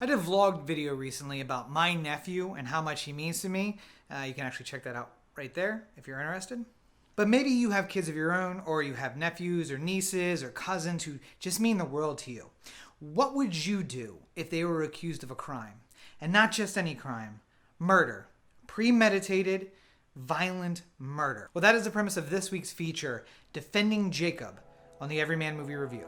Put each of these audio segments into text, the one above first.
I did a vlogged video recently about my nephew and how much he means to me. You can actually check that out right there if you're interested. But maybe you have kids of your own, or you have nephews or nieces or cousins who just mean the world to you. What would you do if they were accused of a crime? And not just any crime, murder. Premeditated, violent murder. Well, that is the premise of this week's feature, Defending Jacob, on the Everyman Movie Review.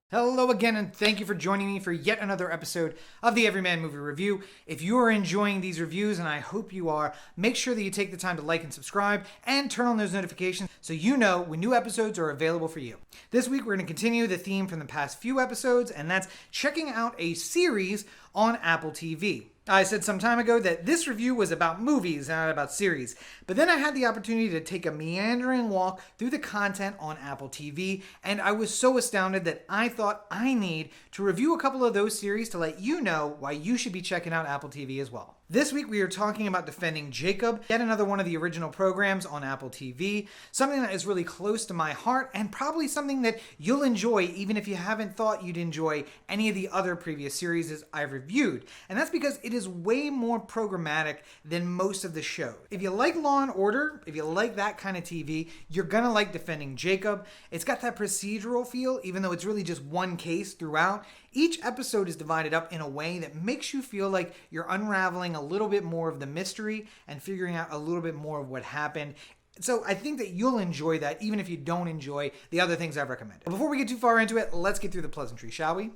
Hello again, and thank you for joining me for yet another episode of the Everyman Movie Review. If you are enjoying these reviews, and I hope you are, make sure that you take the time to like and subscribe and turn on those notifications so you know when new episodes are available for you. This week, we're going to continue the theme from the past few episodes, and that's checking out a series on Apple TV. I said some time ago that this review was about movies, not about series. But then I had the opportunity to take a meandering walk through the content on Apple TV, and I was so astounded that I thought I need to review a couple of those series to let you know why you should be checking out Apple TV as well. This week we are talking about Defending Jacob, yet another one of the original programs on Apple TV, something that is really close to my heart and probably something that you'll enjoy even if you haven't thought you'd enjoy any of the other previous series I've reviewed. And that's because it is way more programmatic than most of the shows. If you like Law and Order, if you like that kind of TV, you're gonna like Defending Jacob. It's got that procedural feel, even though it's really just one case throughout. Each episode is divided up in a way that makes you feel like you're unraveling a little bit more of the mystery and figuring out a little bit more of what happened. So I think that you'll enjoy that even if you don't enjoy the other things I've recommended. But before we get too far into it, let's get through the pleasantry, shall we?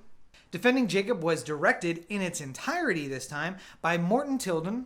Defending Jacob was directed in its entirety this time by Morton Tilden.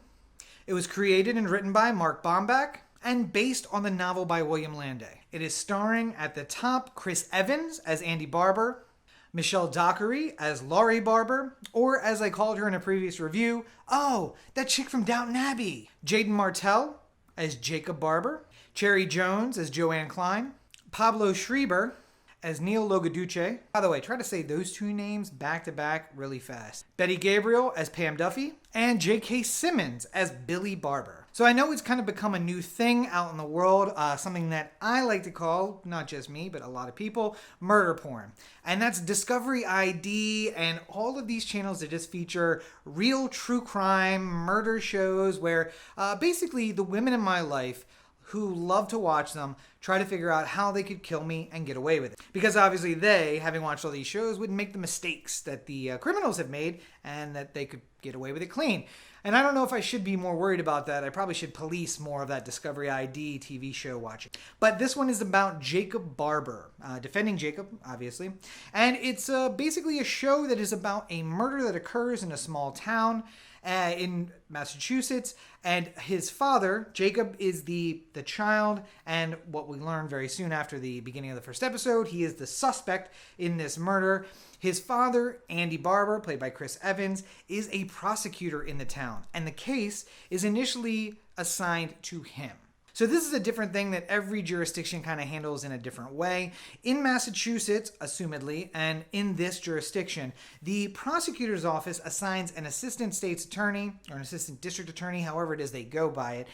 It was created and written by Mark Baumbach and based on the novel by William Landay. It is starring at the top Chris Evans as Andy Barber, Michelle Dockery as Laurie Barber, or as I called her in a previous review, oh, that chick from Downton Abbey. Jaeden Martell as Jacob Barber, Cherry Jones as Joanne Klein, Pablo Schreiber as Neil Logaduce. By the way, try to say those two names back to back really fast. Betty Gabriel as Pam Duffy, and J.K. Simmons as Billy Barber. So I know it's kind of become a new thing out in the world, something that I like to call, not just me, but a lot of people, murder porn. And that's Discovery ID and all of these channels that just feature real true crime murder shows where basically the women in my life who love to watch them try to figure out how they could kill me and get away with it. Because obviously they, having watched all these shows, wouldn't make the mistakes that the criminals have made and that they could get away with it clean. And I don't know if I should be more worried about that. I probably should police more of that Discovery ID TV show watching. But this one is about Jacob Barber, Defending Jacob, obviously. And it's basically a show that is about a murder that occurs in a small town in Massachusetts, and his father, Jacob, is the child, and what we learn very soon after the beginning of the first episode, he is the suspect in this murder. His father, Andy Barber, played by Chris Evans, is a prosecutor in the town, and the case is initially assigned to him. So this is a different thing that every jurisdiction kind of handles in a different way. In Massachusetts, assumedly, and in this jurisdiction, the prosecutor's office assigns an assistant state's attorney or an assistant district attorney, however it is they go by it.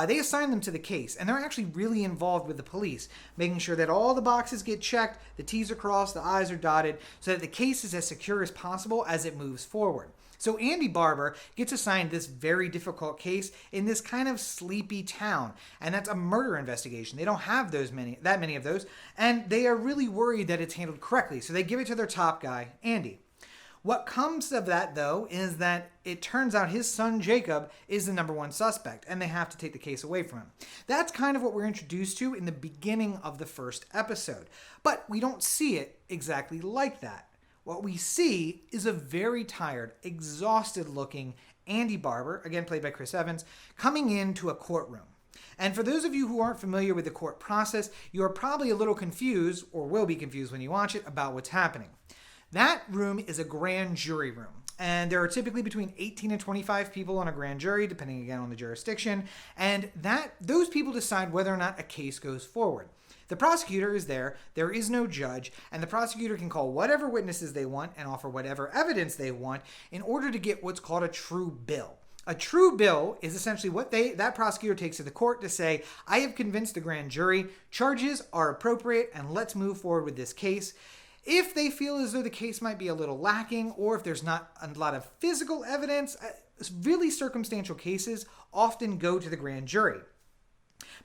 They assign them to the case, and they're actually really involved with the police, making sure that all the boxes get checked, the T's are crossed, the I's are dotted, so that the case is as secure as possible as it moves forward. So Andy Barber gets assigned this very difficult case in this kind of sleepy town, and that's a murder investigation. They don't have that many of those, and they are really worried that it's handled correctly, so they give it to their top guy, Andy. What comes of that, though, is that it turns out his son, Jacob, is the number one suspect, and they have to take the case away from him. That's kind of what we're introduced to in the beginning of the first episode, but we don't see it exactly like that. What we see is a very tired, exhausted-looking Andy Barber, again played by Chris Evans, coming into a courtroom. And for those of you who aren't familiar with the court process, you are probably a little confused, or will be confused when you watch it, about what's happening. That room is a grand jury room. And there are typically between 18 and 25 people on a grand jury, depending again on the jurisdiction. And those people decide whether or not a case goes forward. The prosecutor is there is no judge, and the prosecutor can call whatever witnesses they want and offer whatever evidence they want in order to get what's called a true bill. A true bill is essentially what that prosecutor takes to the court to say, I have convinced the grand jury, charges are appropriate, and let's move forward with this case. If they feel as though the case might be a little lacking, or if there's not a lot of physical evidence, really circumstantial cases often go to the grand jury.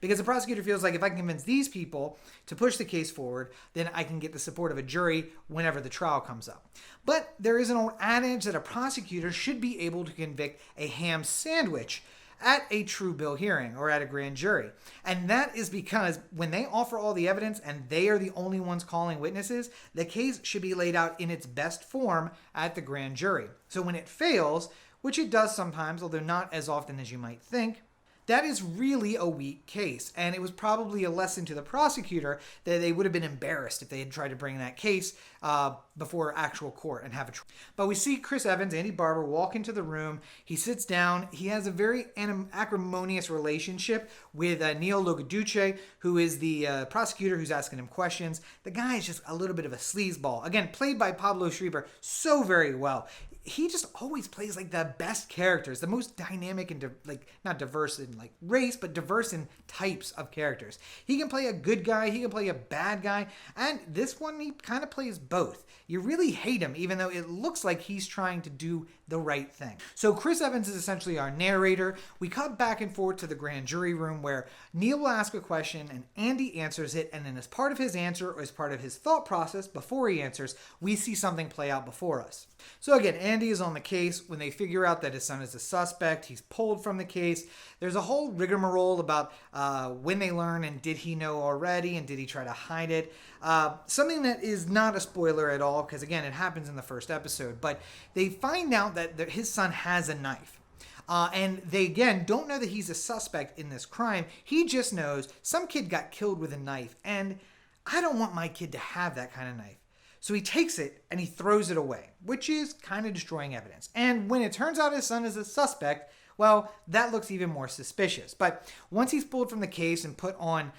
Because the prosecutor feels like if I can convince these people to push the case forward, then I can get the support of a jury whenever the trial comes up. But there is an old adage that a prosecutor should be able to convict a ham sandwich at a true bill hearing or at a grand jury. And that is because when they offer all the evidence and they are the only ones calling witnesses, the case should be laid out in its best form at the grand jury. So when it fails, which it does sometimes, although not as often as you might think, that is really a weak case, and it was probably a lesson to the prosecutor that they would have been embarrassed if they had tried to bring that case before actual court and have a trial. But we see Chris Evans, Andy Barber, walk into the room. He sits down. He has a very acrimonious relationship with Neil Loguduce, who is the prosecutor who's asking him questions. The guy is just a little bit of a sleazeball. Again, played by Pablo Schreiber so very well. He just always plays like the best characters, the most dynamic and not diverse in like race, but diverse in types of characters. He can play a good guy, he can play a bad guy, and this one he kind of plays both. You really hate him, even though it looks like he's trying to do the right thing. So Chris Evans is essentially our narrator. We cut back and forth to the grand jury room where Neil will ask a question and Andy answers it, and then as part of his answer or as part of his thought process before he answers, we see something play out before us. So again, Andy is on the case. When they figure out that his son is a suspect, he's pulled from the case. There's a whole rigmarole about when they learn and did he know already and did he try to hide it. Something that is not a spoiler at all because again, it happens in the first episode. But they find out that his son has a knife. And they, again, don't know that he's a suspect in this crime. He just knows some kid got killed with a knife. And I don't want my kid to have that kind of knife. So he takes it and he throws it away, which is kind of destroying evidence. And when it turns out his son is a suspect, well, that looks even more suspicious. But once he's pulled from the case and put on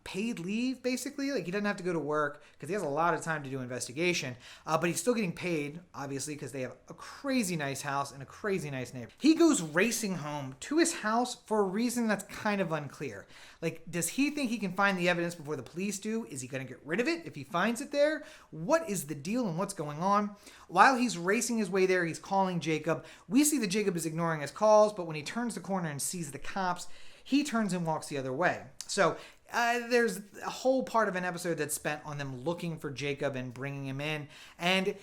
paid leave, basically, like he doesn't have to go to work because he has a lot of time to do investigation, but he's still getting paid, obviously, because they have a crazy nice house and a crazy nice neighbor. He goes racing home to his house for a reason that's kind of unclear. Like, does he think he can find the evidence before the police do? Is he going to get rid of it if he finds it there? What is the deal and what's going on? While he's racing his way there, he's calling Jacob. We see that Jacob is ignoring his calls, but when he turns the corner and sees the cops, he turns and walks the other way. So there's a whole part of an episode that's spent on them looking for Jacob and bringing him in. And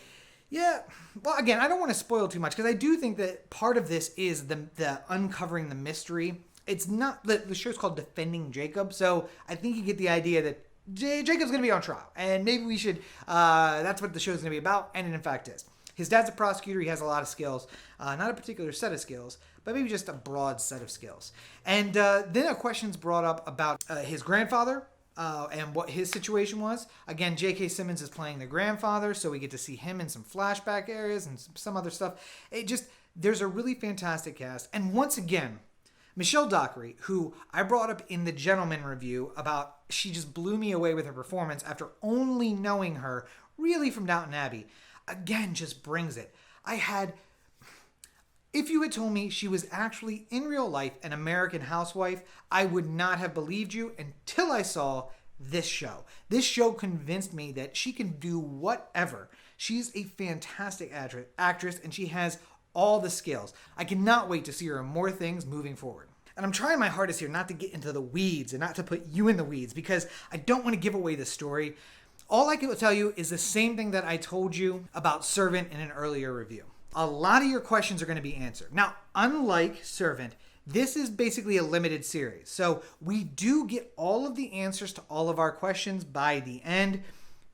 yeah, well, again, I don't want to spoil too much because I do think that part of this is the uncovering the mystery. It's not, the show's called Defending Jacob, so I think you get the idea that Jacob's going to be on trial. And maybe we should, that's what the show's going to be about, and it in fact is. His dad's a prosecutor. He has a lot of skills. Not a particular set of skills, but maybe just a broad set of skills. And then a question's brought up about his grandfather and what his situation was. Again, J.K. Simmons is playing the grandfather, so we get to see him in some flashback areas and some other stuff. There's a really fantastic cast. And once again, Michelle Dockery, who I brought up in the Gentleman review about, she just blew me away with her performance after only knowing her really from Downton Abbey. Again, just brings it. If you had told me she was actually in real life an American housewife, I would not have believed you until I saw this show. This show convinced me that she can do whatever. She's a fantastic actress and she has all the skills. I cannot wait to see her in more things moving forward. And I'm trying my hardest here not to get into the weeds and not to put you in the weeds because I don't want to give away the story. All I can tell you is the same thing that I told you about Servant in an earlier review. A lot of your questions are going to be answered. Now, unlike Servant, this is basically a limited series. So we do get all of the answers to all of our questions by the end.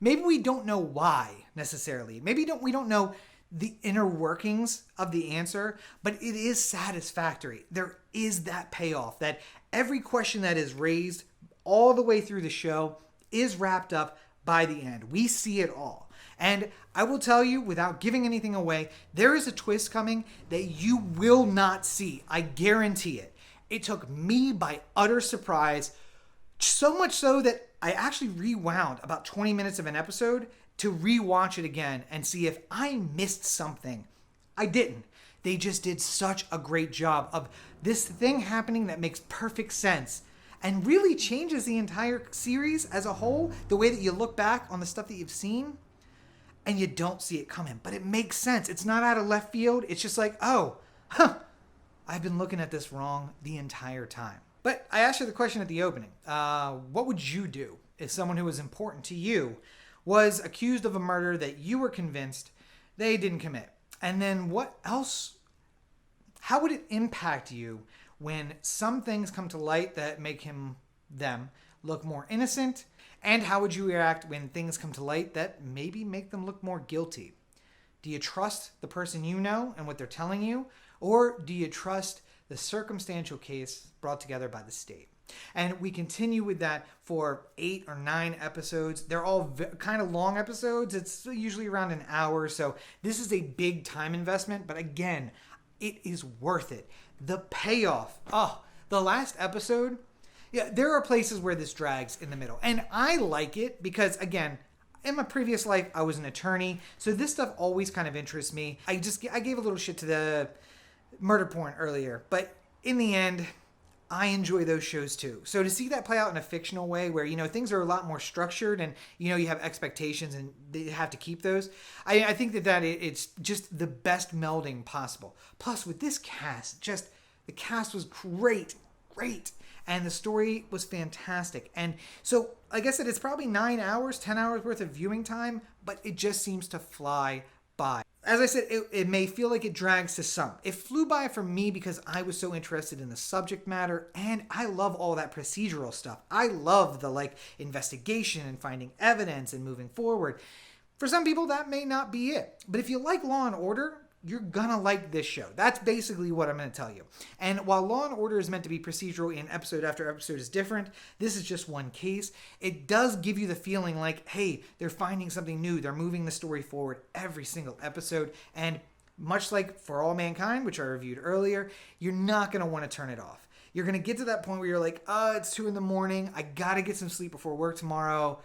Maybe we don't know why necessarily. Maybe we don't know the inner workings of the answer, but it is satisfactory. There is that payoff that every question that is raised all the way through the show is wrapped up by the end. We see it all. And I will tell you, without giving anything away, there is a twist coming that you will not see. I guarantee it. It took me by utter surprise, so much so that I actually rewound about 20 minutes of an episode to rewatch it again and see if I missed something. I didn't. They just did such a great job of this thing happening that makes perfect sense and really changes the entire series as a whole, the way that you look back on the stuff that you've seen and you don't see it coming. But it makes sense. It's not out of left field. It's just like, oh, I've been looking at this wrong the entire time. But I asked you the question at the opening. What would you do if someone who was important to you was accused of a murder that you were convinced they didn't commit? And then what else? How would it impact you when some things come to light that make them look more innocent? And how would you react when things come to light that maybe make them look more guilty? Do you trust the person you know and what they're telling you? Or do you trust the circumstantial case brought together by the state? And we continue with that for 8 or 9 episodes. They're all kind of long episodes. It's usually around an hour. So this is a big time investment. But again, it is worth it. The payoff. Oh, the last episode. Yeah, there are places where this drags in the middle. And I like it because, again, in my previous life, I was an attorney. So this stuff always kind of interests me. I gave a little shit to the murder porn earlier. But in the end, I enjoy those shows too. So to see that play out in a fictional way where, things are a lot more structured and, you have expectations and they have to keep those. I think that it's just the best melding possible. Plus with this cast, the cast was great. And the story was fantastic. And so, like I said, it's probably 9 hours, 10 hours worth of viewing time, but it just seems to fly by. As I said, it may feel like it drags to some. It flew by for me because I was so interested in the subject matter, and I love all that procedural stuff. I love the investigation and finding evidence and moving forward. For some people, that may not be it. But if you like Law and Order, you're gonna like this show. That's basically what I'm gonna tell you. And while Law and Order is meant to be procedural and episode after episode is different, this is just one case. It does give you the feeling like, hey, they're finding something new. They're moving the story forward every single episode. And much like For All Mankind, which I reviewed earlier, you're not gonna want to turn it off. You're gonna get to that point where you're like, it's 2 a.m. I gotta get some sleep before work tomorrow.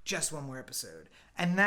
Just one more episode. And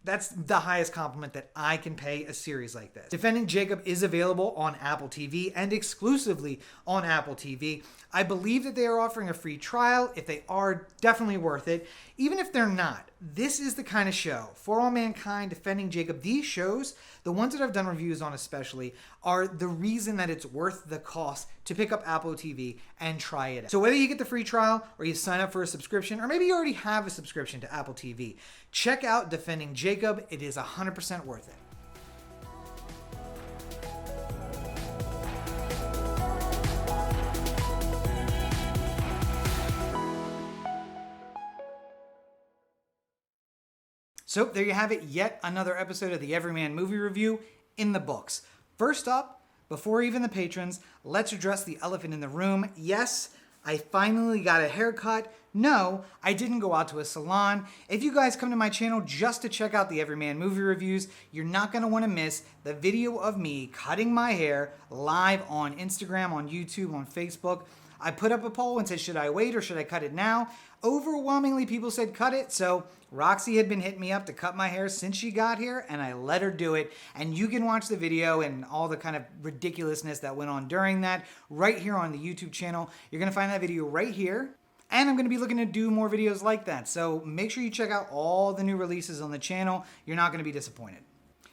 that's the highest compliment that I can pay a series like this. Defending Jacob is available on Apple TV and exclusively on Apple TV. I believe that they are offering a free trial. If they are, definitely worth it. Even if they're not, this is the kind of show. For All Mankind, Defending Jacob, these shows, the ones that I've done reviews on especially, are the reason that it's worth the cost to pick up Apple TV and try it out. So whether you get the free trial or you sign up for a subscription, or maybe you already have a subscription to Apple TV, check out Defending Jacob. It is 100% worth it. So there you have it, yet another episode of the Everyman movie review in the books. First up, before even the patrons, let's address the elephant in the room. Yes, I finally got a haircut. No, I didn't go out to a salon. If you guys come to my channel just to check out the Everyman movie reviews, you're not going to want to miss the video of me cutting my hair live on Instagram, on YouTube, on Facebook. I put up a poll and said, should I wait or should I cut it now? Overwhelmingly, people said cut it. So Roxy had been hitting me up to cut my hair since she got here, and I let her do it. And you can watch the video and all the kind of ridiculousness that went on during that right here on the YouTube channel. You're going to find that video right here. And I'm going to be looking to do more videos like that. So make sure you check out all the new releases on the channel. You're not going to be disappointed.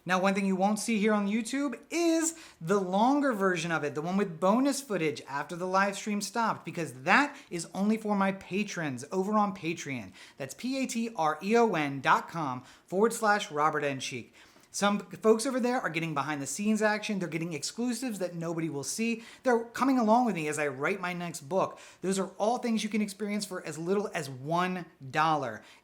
Now, one thing you won't see here on YouTube is the longer version of it, the one with bonus footage after the live stream stopped, because that is only for my patrons over on Patreon. That's patreon.com/Robert N. Cheek. Some folks over there are getting behind the scenes action. They're getting exclusives that nobody will see. They're coming along with me as I write my next book. Those are all things you can experience for as little as $1.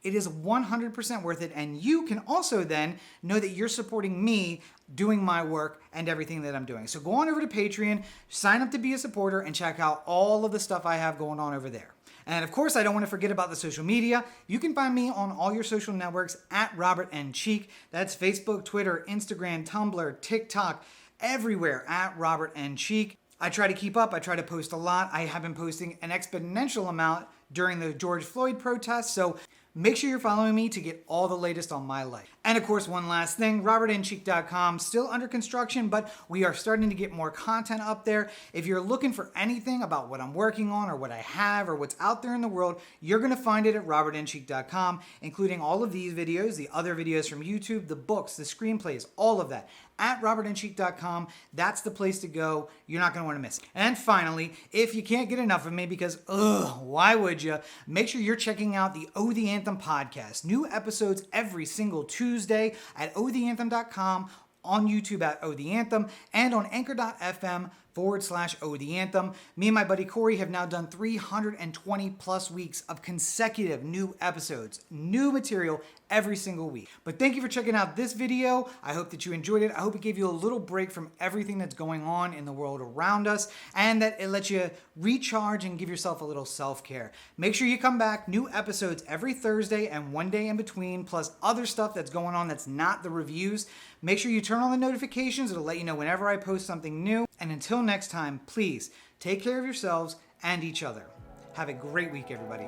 It is 100% worth it. And you can also then know that you're supporting me doing my work and everything that I'm doing. So go on over to Patreon, sign up to be a supporter, and check out all of the stuff I have going on over there. And of course, I don't want to forget about the social media. You can find me on all your social networks at Robert N. Cheek. That's Facebook, Twitter, Instagram, Tumblr, TikTok, everywhere at Robert N. Cheek. I try to keep up. I try to post a lot. I have been posting an exponential amount during the George Floyd protests. So make sure you're following me to get all the latest on my life. And of course, one last thing, robertandcheek.com, still under construction, but we are starting to get more content up there. If you're looking for anything about what I'm working on or what I have or what's out there in the world, you're going to find it at robertandcheek.com, including all of these videos, the other videos from YouTube, the books, the screenplays, all of that. At robertandcheek.com, that's the place to go. You're not going to want to miss it. And finally, if you can't get enough of me because, why would you? Make sure you're checking out the Oh the Anthem podcast. New episodes every single Tuesday at ohtheanthem.com, on YouTube at Oh the Anthem, and on anchor.fm/Oh the Anthem. Me and my buddy Corey have now done 320 plus weeks of consecutive new episodes, new material every single week. But thank you for checking out this video. I hope that you enjoyed it. I hope it gave you a little break from everything that's going on in the world around us, and that it lets you recharge and give yourself a little self-care. Make sure you come back. New episodes every Thursday and one day in between, plus other stuff that's going on that's not the reviews. Make sure you turn on the notifications. It'll let you know whenever I post something new. And until next time, please take care of yourselves and each other. Have a great week, everybody.